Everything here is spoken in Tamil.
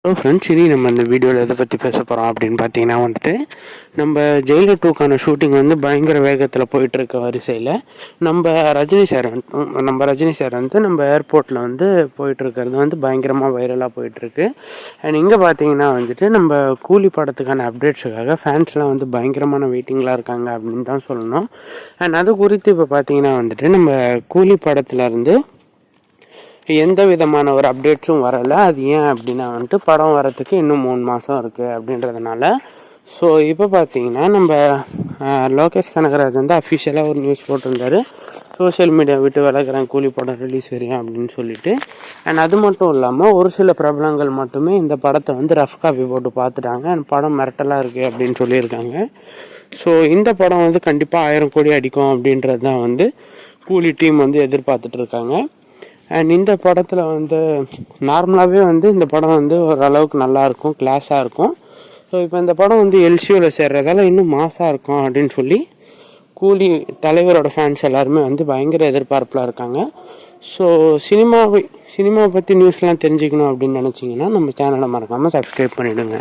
ஹலோ ஃப்ரெண்ட்ஸ், இனி நம்ம இந்த வீடியோவில் எதை பற்றி பேச போகிறோம் அப்படின்னு பார்த்தீங்கன்னா நம்ம ஜெயிலர் 2க்கான ஷூட்டிங் பயங்கர வேகத்தில் போயிட்டுருக்க வரிசையில் நம்ம ரஜினி சார் நம்ம ஏர்போர்ட்டில் போயிட்டுருக்கிறது பயங்கரமாக வைரலாக போயிட்டுருக்கு. அண்ட் இங்கே பார்த்தீங்கன்னா நம்ம கூலி படத்துக்கான அப்டேட்ஸுக்காக ஃபேன்ஸ்லாம் பயங்கரமான வெயிட்டிங்லாம் இருக்காங்க அப்படின்னு தான் சொல்லணும். அண்ட் அது குறித்து இப்போ பார்த்தீங்கன்னா நம்ம கூலி படத்துலேருந்து எந்த விதமான ஒரு அப்டேட்ஸும் வரலை. அது ஏன் அப்படின்னா படம் வரத்துக்கு இன்னும் 3 மாதம் இருக்குது அப்படின்றதுனால. ஸோ இப்போ பார்த்தீங்கன்னா நம்ம லோகேஷ் கனகராஜ் அஃபிஷியலாக ஒரு நியூஸ் போட்டிருந்தாரு, சோஷியல் மீடியா விட்டு விலகிறேன், கூலி படம் ரிலீஸ் வரையும் அப்படின்னு சொல்லிட்டு. அண்ட் அது மட்டும் இல்லாமல் ஒரு சில பிரபலங்கள் மட்டுமே இந்த படத்தை ரஃப் காப்பி போட்டு பார்த்துட்டாங்க. அண்ட் படம் மிரட்டலாக இருக்குது அப்படின்னு சொல்லியிருக்காங்க. ஸோ இந்த படம் கண்டிப்பாக 1000 கோடி அடிக்கும் அப்படின்றது தான் கூலி டீம் எதிர்பார்த்துட்டு இருக்காங்க. அண்ட் இந்த படத்தில் நார்மலாகவே இந்த படம் ஓரளவுக்கு நல்லாயிருக்கும், கிளாஸாக இருக்கும். ஸோ இப்போ இந்த படம் எல்சியூவில் சேர்றதால இன்னும் மாசாக இருக்கும் அப்படின்னு சொல்லி கூலி தலைவரோட ஃபேன்ஸ் எல்லாருமே பயங்கர எதிர்பார்ப்பில் இருக்காங்க. ஸோ சினிமாவை பற்றி நியூஸ்லாம் தெரிஞ்சுக்கணும் அப்படின்னு நினச்சிங்கன்னா நம்ம சேனலை மறக்காமல் சப்ஸ்கிரைப் பண்ணிவிடுங்க.